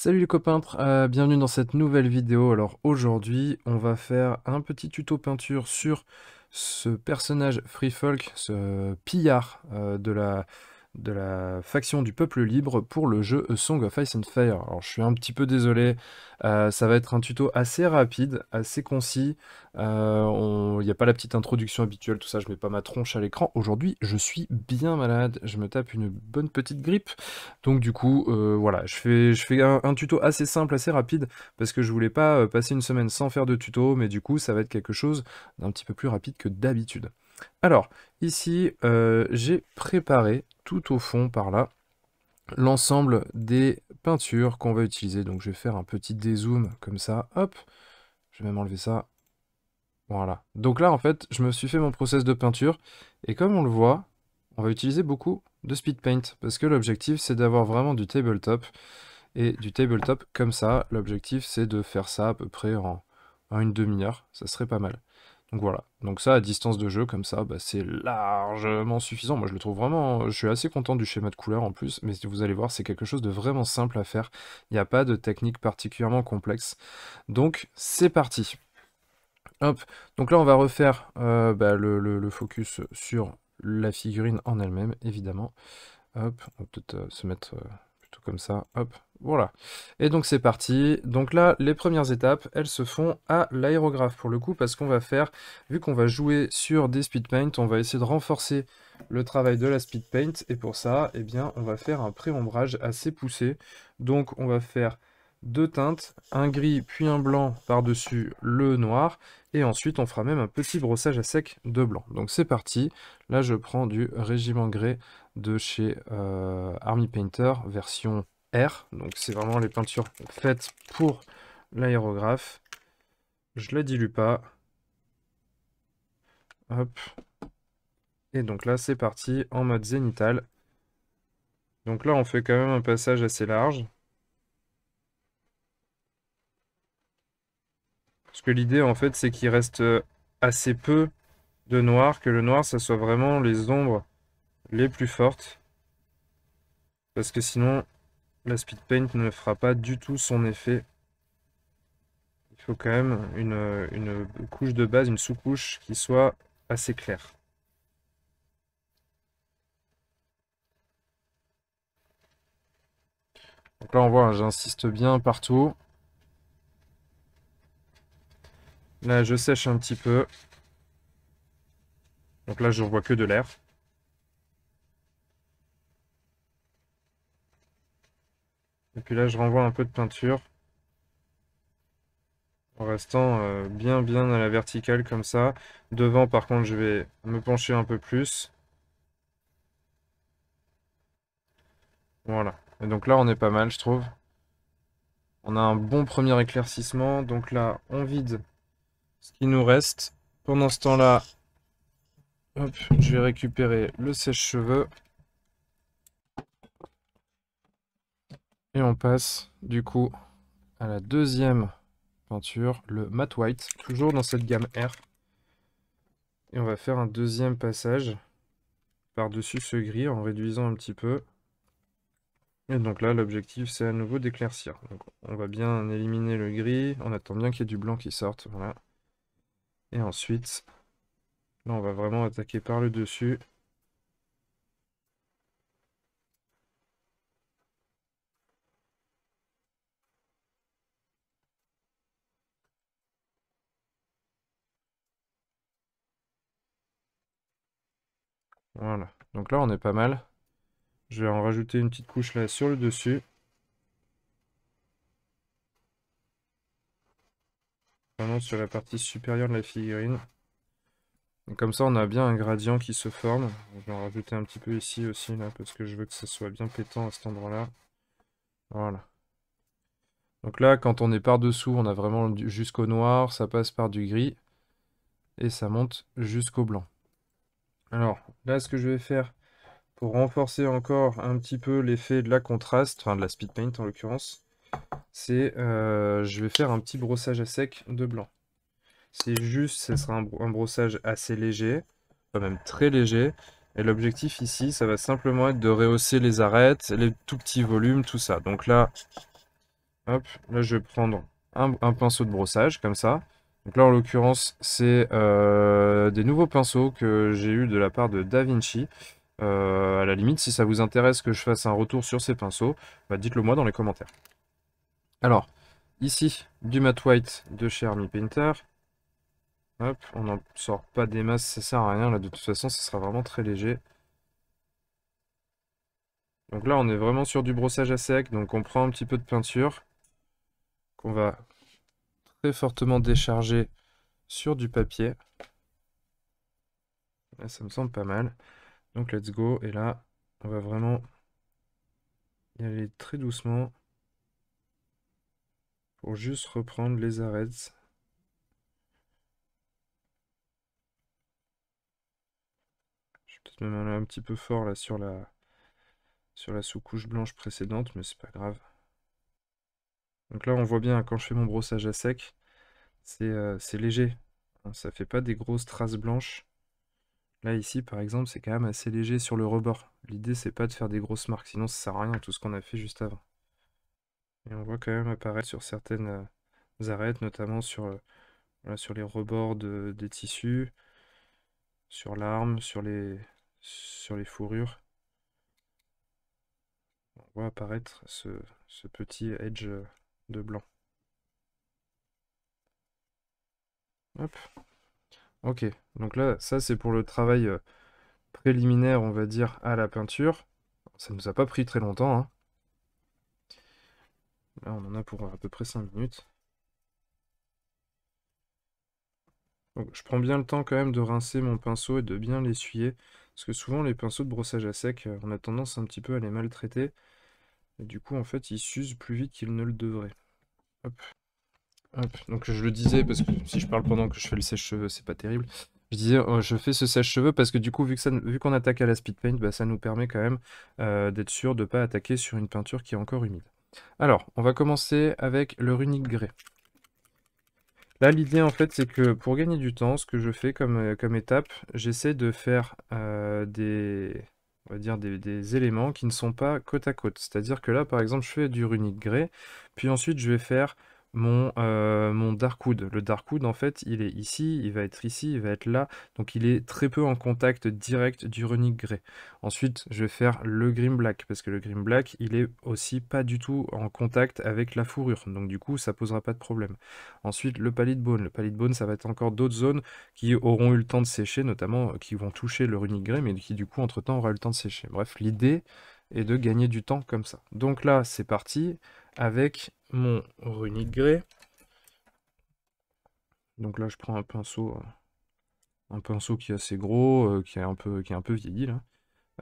Salut les copains, bienvenue dans cette nouvelle vidéo. Alors aujourd'hui, on va faire un petit tuto peinture sur ce personnage Free Folk, ce pillard de la faction du peuple libre pour le jeu A Song of Ice and Fire. Alors je suis un petit peu désolé, ça va être un tuto assez rapide, assez concis. Il n'y a pas la petite introduction habituelle, tout ça, je mets pas ma tronche à l'écran. Aujourd'hui, je suis bien malade, je me tape une bonne petite grippe. Donc du coup, voilà, je fais un tuto assez simple, assez rapide, parce que je voulais pas passer une semaine sans faire de tuto, mais du coup, ça va être quelque chose d'un petit peu plus rapide que d'habitude. Alors, ici, j'ai préparé tout au fond par là l'ensemble des peintures qu'on va utiliser. Donc je vais faire un petit dézoom comme ça, hop, je vais même enlever ça, voilà. Donc là, en fait, je me suis fait mon process de peinture, et comme on le voit, on va utiliser beaucoup de speed paint, parce que l'objectif, c'est d'avoir vraiment du tabletop, et du tabletop comme ça, l'objectif, c'est de faire ça à peu près en une demi-heure, ça serait pas mal. Donc voilà, donc ça, à distance de jeu, comme ça, bah, c'est largement suffisant. Moi, je le trouve vraiment, je suis assez content du schéma de couleur en plus, mais vous allez voir, c'est quelque chose de vraiment simple à faire. Il n'y a pas de technique particulièrement complexe. Donc, c'est parti. Hop, donc là on va refaire bah, le focus sur la figurine en elle-même, évidemment. Hop, on va peut-être se mettre plutôt comme ça, hop, voilà. Et donc c'est parti. Donc là, les premières étapes, elles se font à l'aérographe pour le coup, parce qu'on va faire, vu qu'on va jouer sur des speed paint, on va essayer de renforcer le travail de la speed paint, et pour ça, eh bien, on va faire un pré-ombrage assez poussé. Donc on va faire deux teintes, un gris puis un blanc par-dessus le noir, et ensuite on fera même un petit brossage à sec de blanc. Donc c'est parti, là je prends du Régiment Grey de chez Army Painter, version R, donc c'est vraiment les peintures faites pour l'aérographe. Je la dilue pas, hop, et donc là c'est parti en mode zénithal. Donc là on fait quand même un passage assez large, parce que l'idée en fait c'est qu'il reste assez peu de noir, que le noir ça soit vraiment les ombres les plus fortes, parce que sinon la speed paint ne fera pas du tout son effet. Il faut quand même une couche de base, une sous-couche qui soit assez claire. Donc là on voit, hein, j'insiste bien partout. Là je sèche un petit peu. Donc là je ne vois que de l'air. Et puis là je renvoie un peu de peinture. En restant bien à la verticale comme ça. Devant par contre je vais me pencher un peu plus. Voilà. Et donc là on est pas mal je trouve. On a un bon premier éclaircissement. Donc là on vide ce qui nous reste. Pendant ce temps-là, hop, je vais récupérer le sèche-cheveux. Et on passe du coup à la deuxième peinture, le matte white, toujours dans cette gamme R. Et on va faire un deuxième passage par-dessus ce gris en réduisant un petit peu. Et donc là, l'objectif, c'est à nouveau d'éclaircir. Donc on va bien éliminer le gris, on attend bien qu'il y ait du blanc qui sorte, voilà. Et ensuite, là, on va vraiment attaquer par le dessus. Voilà. Donc là, on est pas mal. Je vais en rajouter une petite couche là sur le dessus. Vraiment sur la partie supérieure de la figurine. Et comme ça, on a bien un gradient qui se forme. Je vais en rajouter un petit peu ici aussi, là, parce que je veux que ça soit bien pétant à cet endroit-là. Voilà. Donc là, quand on est par-dessous, on a vraiment jusqu'au noir, ça passe par du gris, et ça monte jusqu'au blanc. Alors, là, ce que je vais faire, pour renforcer encore un petit peu l'effet de la contraste, enfin de la speed paint en l'occurrence, c'est je vais faire un petit brossage à sec de blanc. C'est juste, ce sera un brossage assez léger, quand même très léger. Et l'objectif ici, ça va simplement être de rehausser les arêtes, les tout petits volumes, tout ça. Donc là, Hop, là je vais prendre un pinceau de brossage, comme ça. Donc là, en l'occurrence, c'est des nouveaux pinceaux que j'ai eu de la part de Da Vinci. À la limite, si ça vous intéresse que je fasse un retour sur ces pinceaux, bah dites-le moi dans les commentaires. Alors, ici, du matte white de chez Army Painter. Hop, on n'en sort pas des masses, ça sert à rien, là, de toute façon, ça sera vraiment très léger. Donc là, on est vraiment sur du brossage à sec, donc on prend un petit peu de peinture qu'on va très fortement décharger sur du papier. Là, ça me semble pas mal. Donc let's go, et là, on va vraiment y aller très doucement pour juste reprendre les arêtes. Je vais peut-être même aller un petit peu fort là sur la sous-couche blanche précédente, mais c'est pas grave. Donc là, on voit bien quand je fais mon brossage à sec, c'est léger. Hein, ça fait pas des grosses traces blanches. Là, ici, par exemple, c'est quand même assez léger sur le rebord. L'idée, c'est pas de faire des grosses marques, sinon ça sert à rien tout ce qu'on a fait juste avant. Et on voit quand même apparaître sur certaines arêtes, notamment voilà, sur les rebords des tissus, sur l'arme, sur les fourrures. On voit apparaître ce petit edge de blanc. Hop. Ok, donc là, ça c'est pour le travail préliminaire, on va dire, à la peinture. Ça nous a pas pris très longtemps, hein. Là, on en a pour à peu près 5 minutes. Donc, je prends bien le temps quand même de rincer mon pinceau et de bien l'essuyer. Parce que souvent, les pinceaux de brossage à sec, on a tendance un petit peu à les maltraiter. Et du coup, en fait, ils s'usent plus vite qu'ils ne le devraient. Hop, hop. Donc, je le disais, parce que si je parle pendant que je fais le sèche-cheveux, c'est pas terrible. Je disais, je fais ce sèche-cheveux parce que du coup, vu qu'on attaque à la speed paint, bah, ça nous permet quand même d'être sûr de ne pas attaquer sur une peinture qui est encore humide. Alors, on va commencer avec le runic grey. Là, l'idée, en fait, c'est que pour gagner du temps, ce que je fais comme étape, j'essaie de faire on va dire des éléments qui ne sont pas côte à côte. C'est-à-dire que là, par exemple, je fais du runic grey, puis ensuite, je vais faire mon Darkwood. Le Darkwood, en fait, il est ici, il va être ici, il va être là, donc il est très peu en contact direct du runic grey. Ensuite, je vais faire le Grim Black, parce que le Grim Black, il est aussi pas du tout en contact avec la fourrure, donc du coup, ça posera pas de problème. Ensuite, le Pallid Bone. Le Pallid Bone, ça va être encore d'autres zones qui auront eu le temps de sécher, notamment qui vont toucher le runic grey, mais qui du coup, entre-temps, aura eu le temps de sécher. Bref, l'idée est de gagner du temps comme ça. Donc là, c'est parti avec mon runic grey. Donc là, je prends un pinceau qui est assez gros, qui est un peu vieilli là.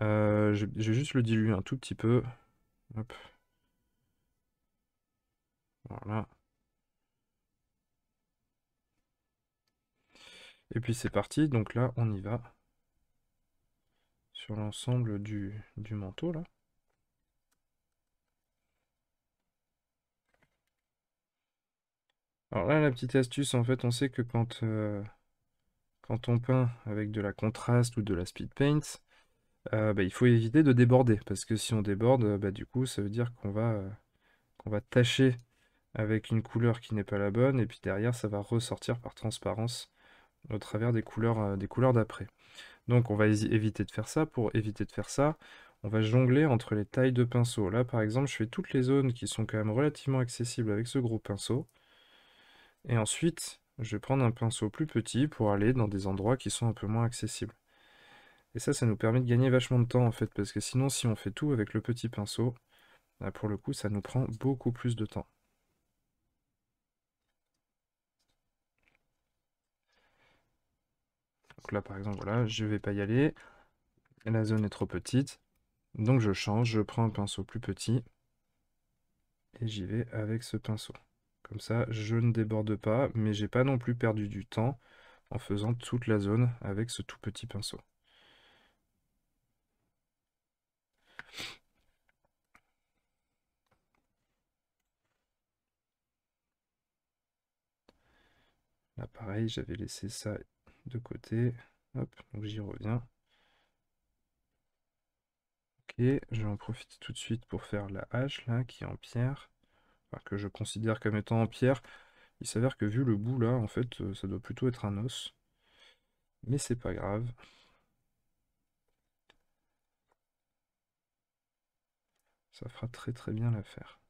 Je vais juste le diluer un tout petit peu. Hop. Voilà. Et puis c'est parti. Donc là, on y va sur l'ensemble du manteau là. Alors là, la petite astuce, en fait, on sait que quand on peint avec de la contraste ou de la speed paint, bah, il faut éviter de déborder, parce que si on déborde, bah, du coup, ça veut dire qu'on va tacher avec une couleur qui n'est pas la bonne, et puis derrière, ça va ressortir par transparence au travers des couleurs d'après. Donc, on va éviter de faire ça. Pour éviter de faire ça, on va jongler entre les tailles de pinceau. Là, par exemple, je fais toutes les zones qui sont quand même relativement accessibles avec ce gros pinceau. Et ensuite, je vais prendre un pinceau plus petit pour aller dans des endroits qui sont un peu moins accessibles. Et ça nous permet de gagner vachement de temps en fait, parce que sinon si on fait tout avec le petit pinceau, bah, pour le coup ça nous prend beaucoup plus de temps. Donc là par exemple, voilà, je vais pas y aller, la zone est trop petite, donc je change, je prends un pinceau plus petit, et j'y vais avec ce pinceau. Comme ça, je ne déborde pas, mais j'ai pas non plus perdu du temps en faisant toute la zone avec ce tout petit pinceau. Là, pareil, j'avais laissé ça de côté. Hop, donc j'y reviens. Ok, je vais en profiter tout de suite pour faire la hache, là, qui est en pierre. enfin, que je considère comme étant en pierre. Il s'avère que vu le bout là, en fait, ça doit plutôt être un os. Mais c'est pas grave. Ça fera très très bien l'affaire.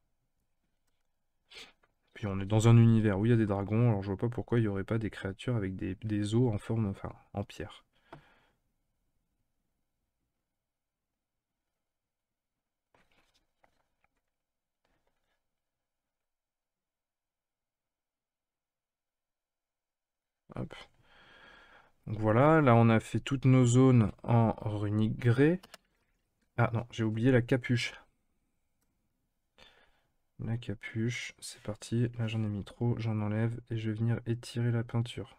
Puis on est dans un univers où il y a des dragons, alors je vois pas pourquoi il n'y aurait pas des créatures avec des os en forme, enfin, en pierre. Hop. Donc voilà, là on a fait toutes nos zones en runique grey. Ah non, j'ai oublié la capuche. La capuche, c'est parti. Là j'en ai mis trop, j'en enlève et je vais venir étirer la peinture.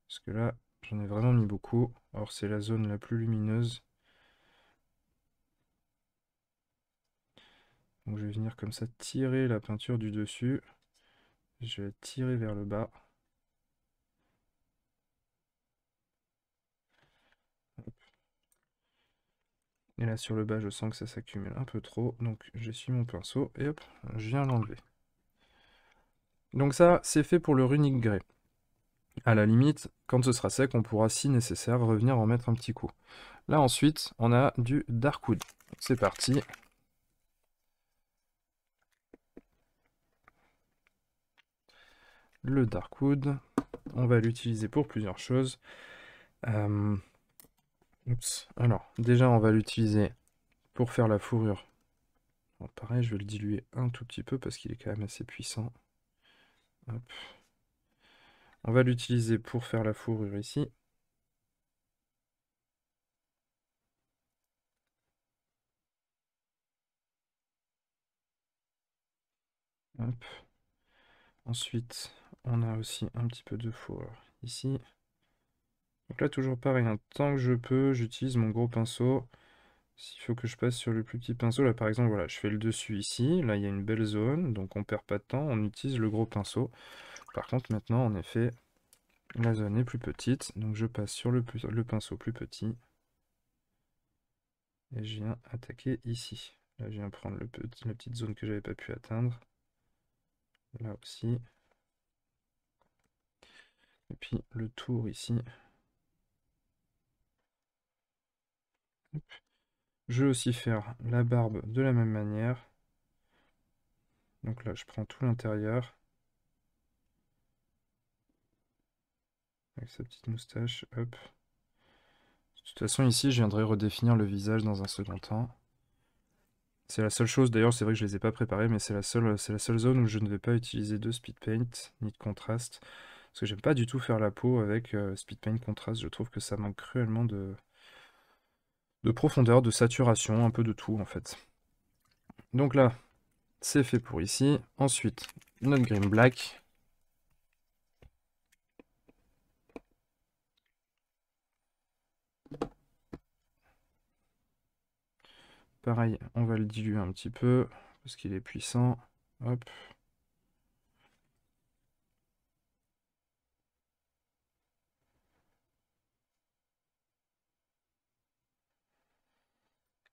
Parce que là, j'en ai vraiment mis beaucoup. Or c'est la zone la plus lumineuse. Donc je vais venir comme ça tirer la peinture du dessus. Je vais tirer vers le bas. Et là sur le bas, je sens que ça s'accumule un peu trop. Donc j'essuie mon pinceau et hop, je viens l'enlever. Donc ça, c'est fait pour le runique grey. À la limite, quand ce sera sec, on pourra, si nécessaire, revenir en mettre un petit coup. Là ensuite, on a du Darkwood. C'est parti. Le Darkwood, on va l'utiliser pour plusieurs choses. Alors, déjà, on va l'utiliser pour faire la fourrure. Alors, pareil, je vais le diluer un tout petit peu parce qu'il est quand même assez puissant. Hop. On va l'utiliser pour faire la fourrure ici. Hop. Ensuite, on a aussi un petit peu de fourrure ici. Donc là, toujours pareil, hein, tant que je peux, j'utilise mon gros pinceau. S'il faut que je passe sur le plus petit pinceau, là par exemple, voilà, je fais le dessus ici. Là, il y a une belle zone, donc on perd pas de temps, on utilise le gros pinceau. Par contre, maintenant, en effet, la zone est plus petite, donc je passe sur le pinceau plus petit. Et je viens attaquer ici. Là, je viens prendre la petite zone que j'avais pas pu atteindre. Là aussi. Et puis le tour ici. Hop. Je vais aussi faire la barbe de la même manière. Donc là, je prends tout l'intérieur. Avec sa petite moustache. Hop. De toute façon, ici, je viendrai redéfinir le visage dans un second temps. C'est la seule chose, d'ailleurs, c'est vrai que je les ai pas préparés, mais c'est la seule zone où je ne vais pas utiliser de speed paint, ni de contraste. Parce que j'aime pas du tout faire la peau avec speed paint contraste. Je trouve que ça manque cruellement de profondeur, de saturation, un peu de tout en fait. Donc là, c'est fait pour ici. Ensuite, notre green black. Pareil, on va le diluer un petit peu, parce qu'il est puissant. Hop.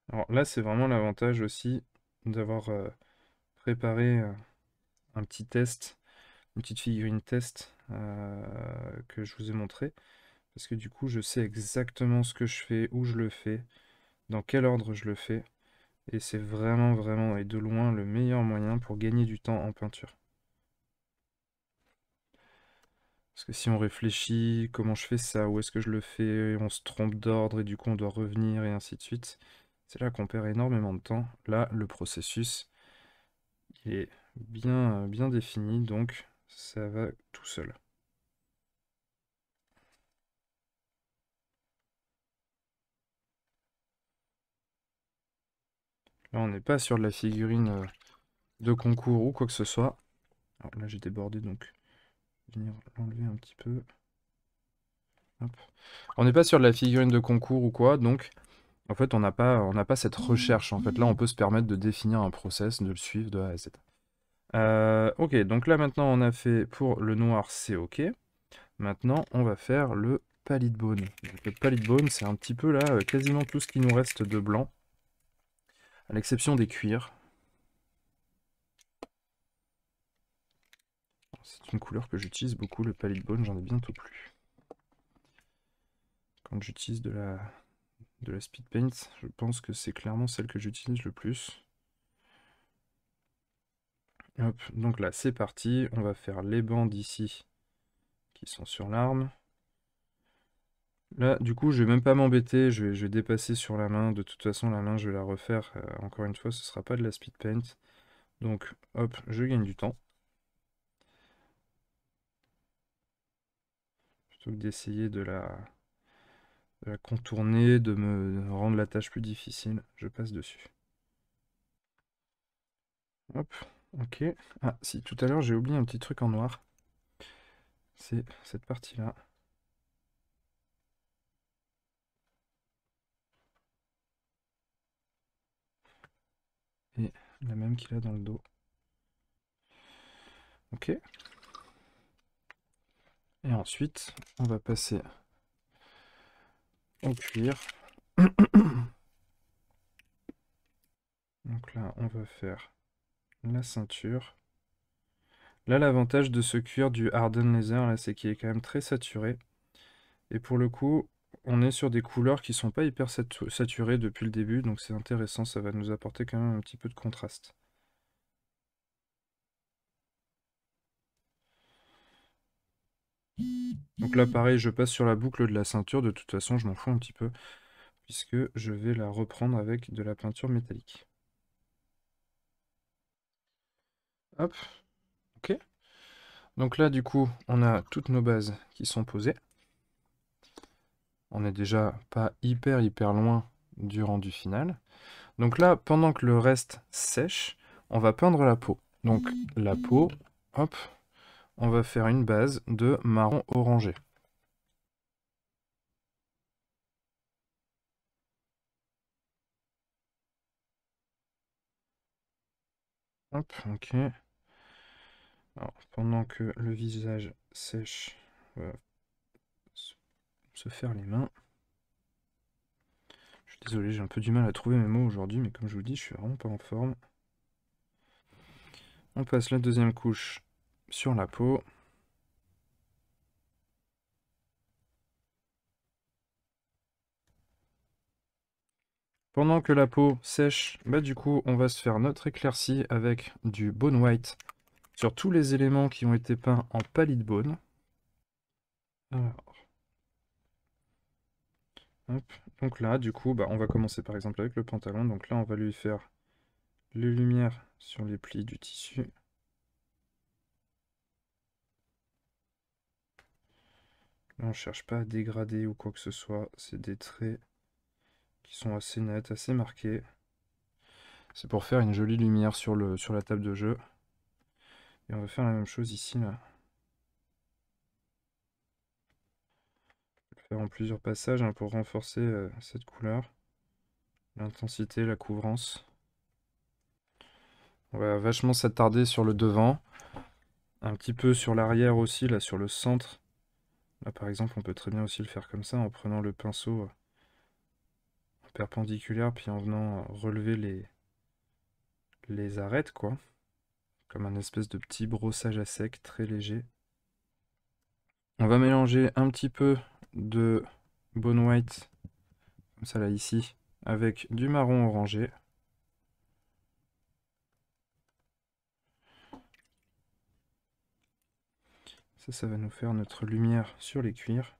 Alors là, c'est vraiment l'avantage aussi d'avoir préparé un petit test, une petite figurine test que je vous ai montré. Parce que du coup, je sais exactement ce que je fais, où je le fais, dans quel ordre je le fais. Et c'est vraiment, vraiment, et de loin, le meilleur moyen pour gagner du temps en peinture. Parce que si on réfléchit, comment je fais ça, où est-ce que je le fais, on se trompe d'ordre et du coup on doit revenir et ainsi de suite. C'est là qu'on perd énormément de temps. Là, le processus, il est bien, bien défini, donc ça va tout seul. Là, on n'est pas sur de la figurine de concours ou quoi que ce soit. Alors là, j'ai débordé, donc je vais venir l'enlever un petit peu. Hop. On n'est pas sur de la figurine de concours ou quoi, donc en fait, on n'a pas cette recherche. En fait, là, on peut se permettre de définir un process, de le suivre de A à Z. Ok, donc là, maintenant, on a fait pour le noir, c'est ok. Maintenant, on va faire le palette bone. Donc, le palette bone, c'est un petit peu là, quasiment tout ce qui nous reste de blanc, à l'exception des cuirs. c'est une couleur que j'utilise beaucoup, le Pallid Bone, j'en ai bientôt plus. Quand j'utilise de la speed paint, je pense que c'est clairement celle que j'utilise le plus. Hop, donc là c'est parti, on va faire les bandes ici qui sont sur l'arme. Là, du coup, je vais même pas m'embêter, je vais dépasser sur la main. De toute façon, la main, je vais la refaire. Encore une fois, ce sera pas de la speed paint. Donc, hop, je gagne du temps. Plutôt que d'essayer de la contourner, de me rendre la tâche plus difficile, je passe dessus. Hop, ok. Ah, si, tout à l'heure, j'ai oublié un petit truc en noir. C'est cette partie-là. Et la même qu'il a dans le dos. Ok. Et ensuite, on va passer au cuir. Donc là, on va faire la ceinture. Là, l'avantage de ce cuir du Harden Leather, là, c'est qu'il est quand même très saturé. Et pour le coup, on est sur des couleurs qui sont pas hyper saturées depuis le début, donc c'est intéressant, ça va nous apporter quand même un petit peu de contraste. Donc là, pareil, je passe sur la boucle de la ceinture, de toute façon, je m'en fous un petit peu, puisque je vais la reprendre avec de la peinture métallique. Hop, ok. Donc là, du coup, on a toutes nos bases qui sont posées. On n'est déjà pas hyper loin du rendu final. Donc là, pendant que le reste sèche, on va peindre la peau. Donc la peau, hop, on va faire une base de marron orangé. Hop, ok. Alors, pendant que le visage sèche, on va se faire les mains. Je suis désolé, j'ai un peu du mal à trouver mes mots aujourd'hui, mais comme je vous dis, je suis vraiment pas en forme. On passe la deuxième couche sur la peau. Pendant que la peau sèche, bah du coup, on va se faire notre éclaircie avec du bone white sur tous les éléments qui ont été peints en Pallid Bone. Alors, hop. Donc là, du coup, bah, on va commencer par exemple avec le pantalon. Donc là, on va lui faire les lumières sur les plis du tissu. Là, on ne cherche pas à dégrader ou quoi que ce soit. C'est des traits qui sont assez nets, assez marqués. C'est pour faire une jolie lumière sur la table de jeu. Et on va faire la même chose ici, là. Faire en plusieurs passages hein, pour renforcer cette couleur. L'intensité, la couvrance. On va vachement s'attarder sur le devant. Un petit peu sur l'arrière aussi, là sur le centre. Là par exemple, on peut très bien aussi le faire comme ça, en prenant le pinceau perpendiculaire, puis en venant relever les arêtes, quoi. Comme un espèce de petit brossage à sec, très léger. On va mélanger un petit peu de bone white, comme ça là ici, avec du marron orangé. Ça va nous faire notre lumière sur les cuirs.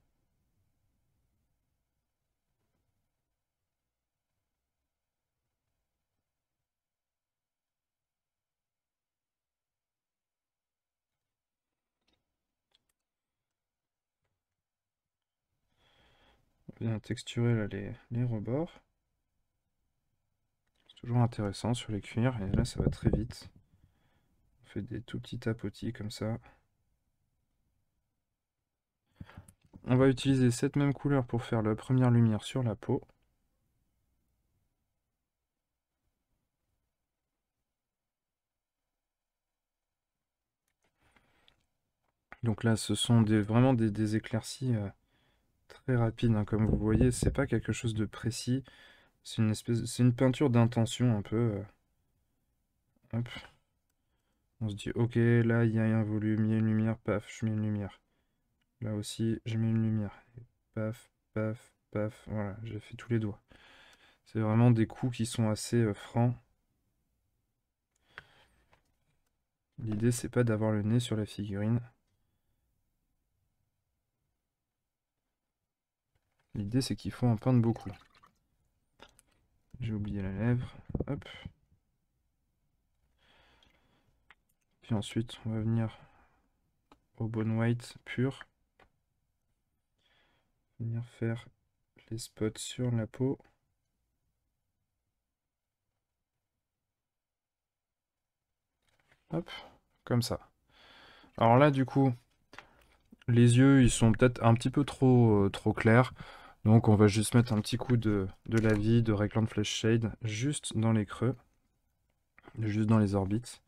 On vient texturer là, les rebords. C'est toujours intéressant sur les cuirs, et là ça va très vite. On fait des tout petits tapotis comme ça. On va utiliser cette même couleur pour faire la première lumière sur la peau. Donc là, ce sont vraiment des éclaircies très rapides, hein. Comme vous voyez, c'est pas quelque chose de précis. C'est une peinture d'intention un peu. Hop. On se dit, ok, là, il y a un volume, il y a une lumière, paf, je mets une lumière. Là aussi, je mets une lumière. Et paf, paf, paf, voilà, j'ai fait tous les doigts. C'est vraiment des coups qui sont assez francs. L'idée, c'est pas d'avoir le nez sur la figurine. L'idée, c'est qu'il faut en peindre beaucoup. J'ai oublié la lèvre. Hop. Puis ensuite, on va venir au bone white pur. Venir faire les spots sur la peau. Hop, comme ça. Alors là, du coup, les yeux, ils sont peut-être un petit peu trop clairs. Donc on va juste mettre un petit coup de lavis, de Raglan Flash Shade, juste dans les creux, juste dans les orbites.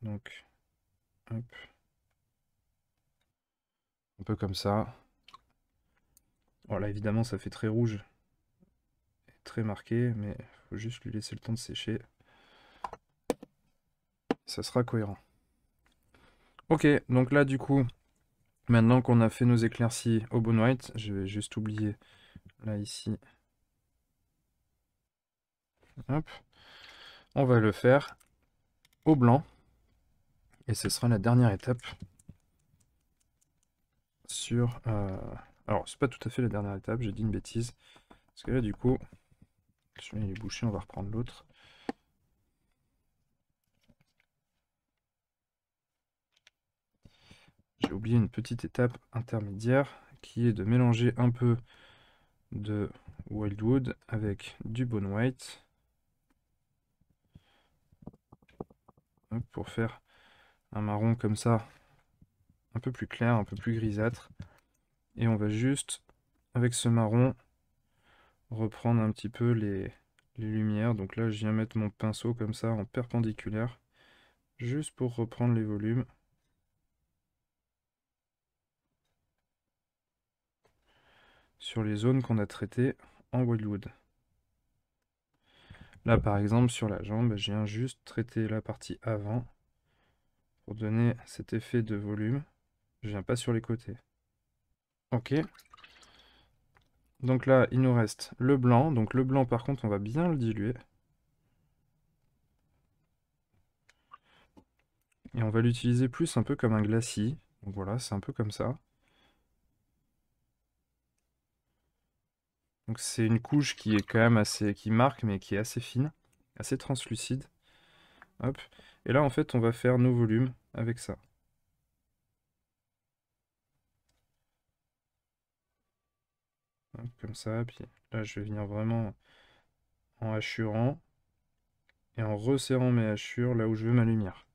Donc, hop, un peu comme ça. Bon là, évidemment, ça fait très rouge, et très marqué, mais il faut juste lui laisser le temps de sécher. Ça sera cohérent. Ok, donc là, du coup, maintenant qu'on a fait nos éclaircies au bone white, je vais juste oublier, là, ici. Hop, on va le faire au blanc. Et ce sera la dernière étape sur... Alors, c'est pas tout à fait la dernière étape, j'ai dit une bêtise. Parce que là, du coup, celui-là il est bouché, on va reprendre l'autre. J'ai oublié une petite étape intermédiaire qui est de mélanger un peu de Wildwood avec du Bone White. Hop, pour faire un marron comme ça, un peu plus clair, un peu plus grisâtre. Et on va juste, avec ce marron, reprendre un petit peu les lumières. Donc là, je viens mettre mon pinceau comme ça en perpendiculaire, juste pour reprendre les volumes. Sur les zones qu'on a traitées en Wildwood. Là, par exemple, sur la jambe, je viens juste traiter la partie avant pour donner cet effet de volume. Je viens pas sur les côtés. Ok. Donc là, il nous reste le blanc. Donc le blanc, par contre, on va bien le diluer. Et on va l'utiliser plus un peu comme un glacis. Donc voilà, c'est un peu comme ça. Donc c'est une couche qui est quand même assez... qui marque, mais qui est assez fine, assez translucide. Hop. Et là, en fait, on va faire nos volumes avec ça. Hop, comme ça. Puis là, je vais venir vraiment en hachurant et en resserrant mes hachures là où je veux ma lumière.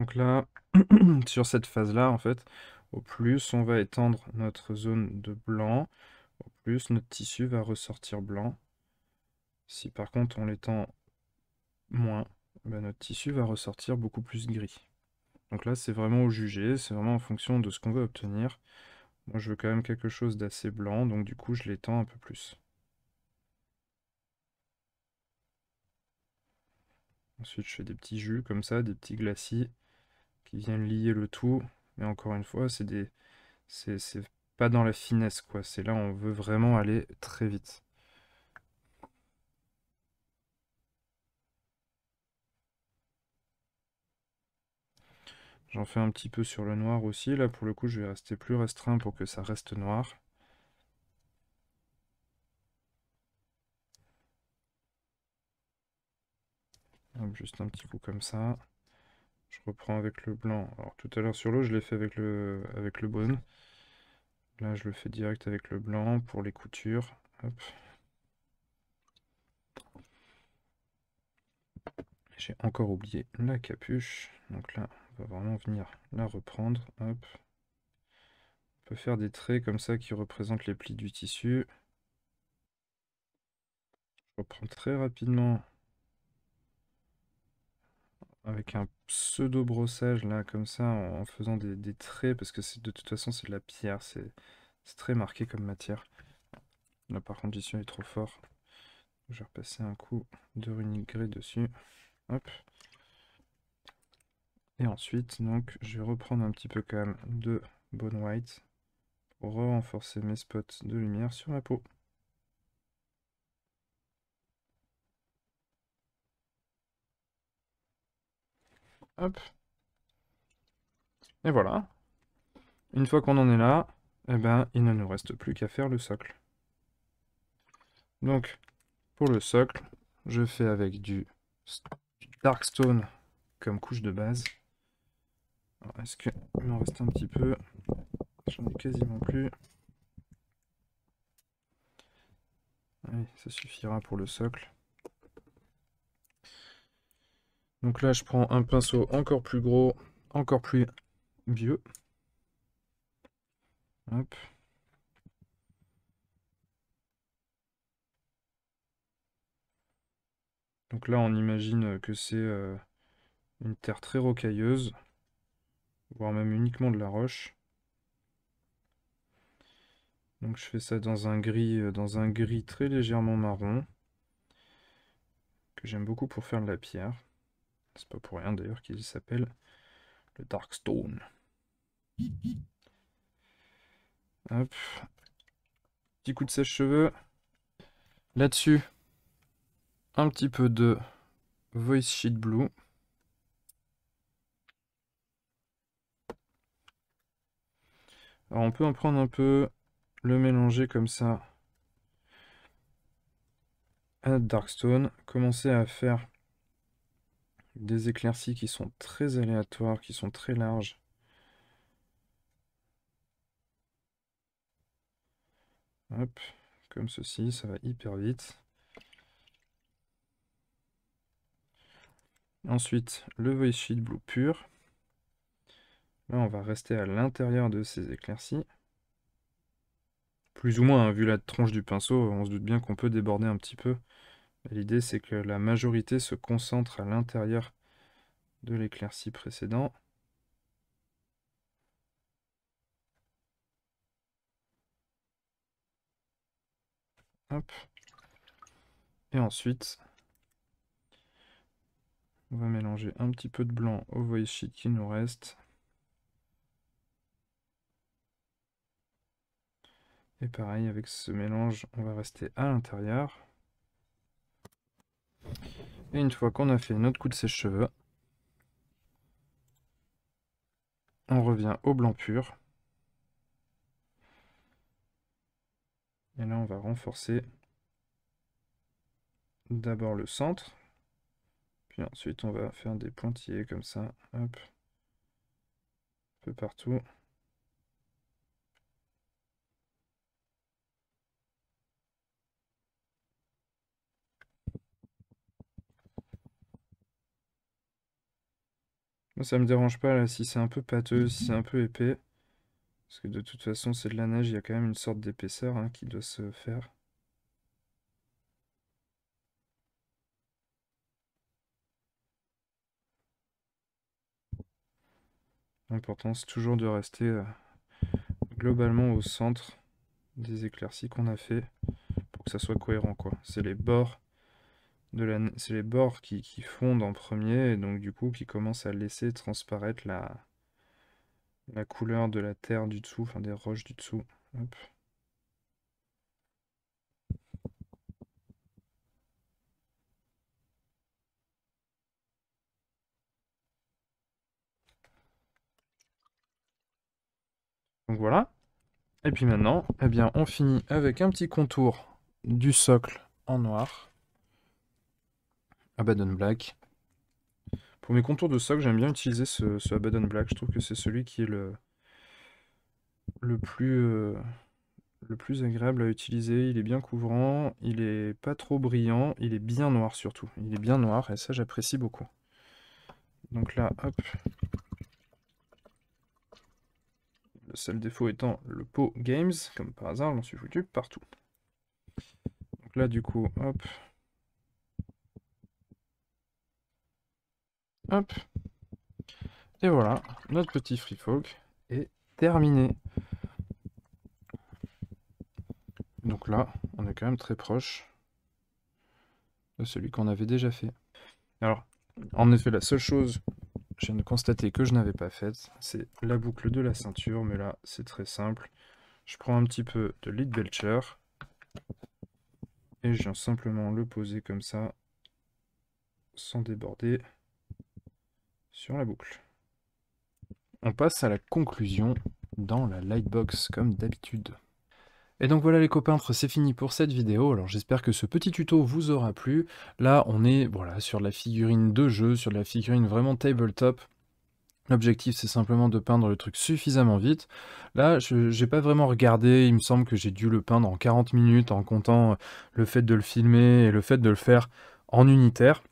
Donc là, sur cette phase-là, en fait, au plus on va étendre notre zone de blanc, au plus notre tissu va ressortir blanc. Si par contre on l'étend moins, ben, notre tissu va ressortir beaucoup plus gris. Donc là, c'est vraiment au jugé, c'est vraiment en fonction de ce qu'on veut obtenir. Moi, je veux quand même quelque chose d'assez blanc, donc du coup, je l'étends un peu plus. Ensuite, je fais des petits jus comme ça, des petits glacis qui viennent lier le tout. Mais encore une fois, c'est pas dans la finesse, quoi. C'est là, on veut vraiment aller très vite. J'en fais un petit peu sur le noir aussi. Là, pour le coup, je vais rester plus restreint pour que ça reste noir. Hop, juste un petit coup comme ça. Je reprends avec le blanc. Alors, tout à l'heure sur l'eau, je l'ai fait avec le bone. Là, je le fais direct avec le blanc pour les coutures. Hop. J'ai encore oublié la capuche. Donc là, on va vraiment venir la reprendre. Hop. On peut faire des traits comme ça qui représentent les plis du tissu. Je reprends très rapidement avec un pseudo brossage là comme ça en faisant des traits parce que de toute façon c'est de la pierre, c'est très marqué comme matière. Là par contre j'y suis trop fort. Je vais repasser un coup de runic grey dessus. Hop. Et ensuite donc je vais reprendre un petit peu quand même de bone white pour renforcer mes spots de lumière sur ma peau. Hop. Et voilà. Une fois qu'on en est là, eh ben, il ne nous reste plus qu'à faire le socle. Donc, pour le socle, je fais avec du Darkstone comme couche de base. Est-ce qu'il m'en reste un petit peu? J'en ai quasiment plus. Allez, ça suffira pour le socle. Donc là, je prends un pinceau encore plus gros, encore plus vieux. Hop. Donc là, on imagine que c'est une terre très rocailleuse, voire même uniquement de la roche. Donc je fais ça dans un gris très légèrement marron, que j'aime beaucoup pour faire de la pierre. C'est pas pour rien d'ailleurs qu'il s'appelle le Darkstone. Hop. Petit coup de sèche-cheveux. Là-dessus, un petit peu de Voice Sheet Blue. Alors on peut en prendre un peu, le mélanger comme ça à notre Darkstone, commencer à faire des éclaircies qui sont très aléatoires, qui sont très larges. Hop, comme ceci, ça va hyper vite. Ensuite, le Voice Sheet Blue pur. Là, on va rester à l'intérieur de ces éclaircies. Plus ou moins, hein, vu la tronche du pinceau, on se doute bien qu'on peut déborder un petit peu. L'idée, c'est que la majorité se concentre à l'intérieur de l'éclaircie précédent. Hop. Et ensuite, on va mélanger un petit peu de blanc au voice sheet qui nous reste. Et pareil, avec ce mélange, on va rester à l'intérieur. Et une fois qu'on a fait notre coup de sèche-cheveux, on revient au blanc pur. Et là, on va renforcer d'abord le centre. Puis ensuite, on va faire des pointillés comme ça. Hop. Un peu partout. Moi, ça me dérange pas là, si c'est un peu pâteux, si c'est un peu épais. Parce que de toute façon, c'est de la neige, il y a quand même une sorte d'épaisseur hein, qui doit se faire. L'important, c'est toujours de rester globalement au centre des éclaircies qu'on a fait pour que ça soit cohérent, quoi. C'est les bords c'est les bords qui fondent en premier et donc du coup qui commencent à laisser transparaître la couleur de la terre du dessous, enfin des roches du dessous. Hop. Donc voilà. Et puis maintenant, eh bien, on finit avec un petit contour du socle en noir. Abaddon Black. Pour mes contours de socle, j'aime bien utiliser ce Abaddon Black. Je trouve que c'est celui qui est le le plus agréable à utiliser. Il est bien couvrant, il est pas trop brillant, il est bien noir surtout. Il est bien noir et ça j'apprécie beaucoup. Donc là, hop. Le seul défaut étant le pot Games, comme par hasard, j'en suis foutu partout. Donc là du coup, hop. Hop. Et voilà, notre petit Free Folk est terminé. Donc là, on est quand même très proche de celui qu'on avait déjà fait. Alors, en effet, la seule chose, je viens de constater que je n'avais pas faite, c'est la boucle de la ceinture, mais là, c'est très simple. Je prends un petit peu de lead belcher, et je viens simplement le poser comme ça, sans déborder, sur la boucle. On passe à la conclusion dans la lightbox, comme d'habitude. Et donc voilà les copains, c'est fini pour cette vidéo. Alors j'espère que ce petit tuto vous aura plu. Là on est voilà, sur de la figurine de jeu, sur de la figurine vraiment tabletop. L'objectif c'est simplement de peindre le truc suffisamment vite. Là j'ai pas vraiment regardé, il me semble que j'ai dû le peindre en 40 minutes en comptant le fait de le filmer et le fait de le faire en unitaire.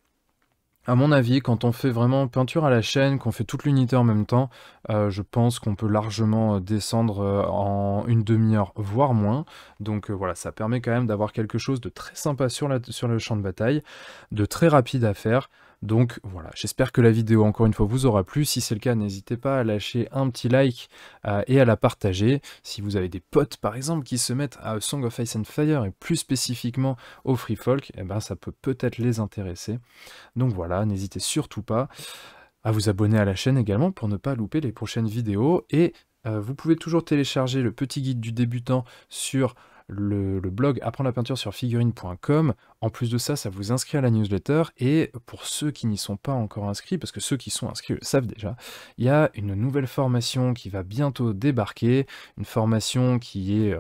À mon avis, quand on fait vraiment peinture à la chaîne, qu'on fait toute l'unité en même temps, je pense qu'on peut largement descendre en une demi-heure, voire moins. Donc voilà, ça permet quand même d'avoir quelque chose de très sympa sur le champ de bataille, de très rapide à faire. Donc voilà, j'espère que la vidéo, encore une fois, vous aura plu. Si c'est le cas, n'hésitez pas à lâcher un petit like et à la partager. Si vous avez des potes, par exemple, qui se mettent à Song of Ice and Fire, et plus spécifiquement au Free Folk, eh ben, ça peut peut-être les intéresser. Donc voilà, n'hésitez surtout pas à vous abonner à la chaîne également pour ne pas louper les prochaines vidéos. Et vous pouvez toujours télécharger le petit guide du débutant sur le blog apprendre la peinture sur figurine.com. En plus de ça, ça vous inscrit à la newsletter. Et pour ceux qui n'y sont pas encore inscrits, parce que ceux qui sont inscrits le savent déjà, il y a une nouvelle formation qui va bientôt débarquer. Une formation qui est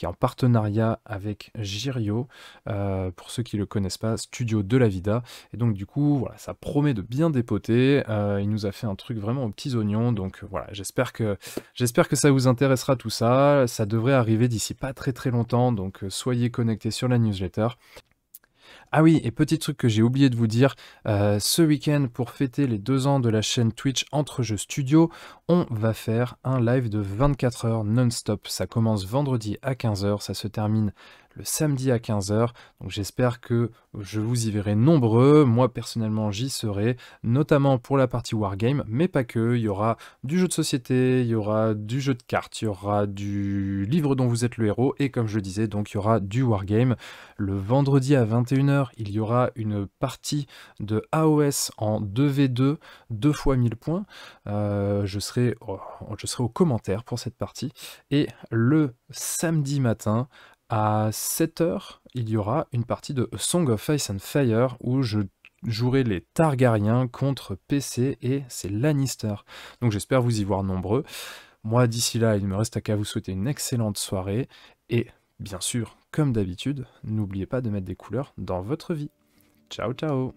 en partenariat avec Girio, pour ceux qui ne le connaissent pas, Studio de la Vida. Et donc du coup, voilà, ça promet de bien dépoter. Il nous a fait un truc vraiment aux petits oignons, donc voilà, j'espère que ça vous intéressera tout ça. Ça devrait arriver d'ici pas très très longtemps, donc soyez connectés sur la newsletter. Ah oui, et petit truc que j'ai oublié de vous dire, ce week-end, pour fêter les 2 ans de la chaîne Twitch Entre Jeux Studio, on va faire un live de 24 heures non-stop. Ça commence vendredi à 15 h, ça se termine le samedi à 15 h. Donc j'espère que je vous y verrai nombreux. Moi, personnellement, j'y serai, notamment pour la partie Wargame, mais pas que. Il y aura du jeu de société, il y aura du jeu de cartes, il y aura du livre dont vous êtes le héros, et comme je le disais, donc il y aura du Wargame. Le vendredi à 21 h, il y aura une partie de AOS en 2v2, 2 fois 1000 points. Je serai aux commentaires pour cette partie. Et le samedi matin, à 7 h, il y aura une partie de Song of Ice and Fire où je jouerai les Targaryens contre PC et c'est Lannister. Donc j'espère vous y voir nombreux. Moi, d'ici là, il ne me reste qu'à vous souhaiter une excellente soirée et bien sûr, comme d'habitude, n'oubliez pas de mettre des couleurs dans votre vie. Ciao ciao!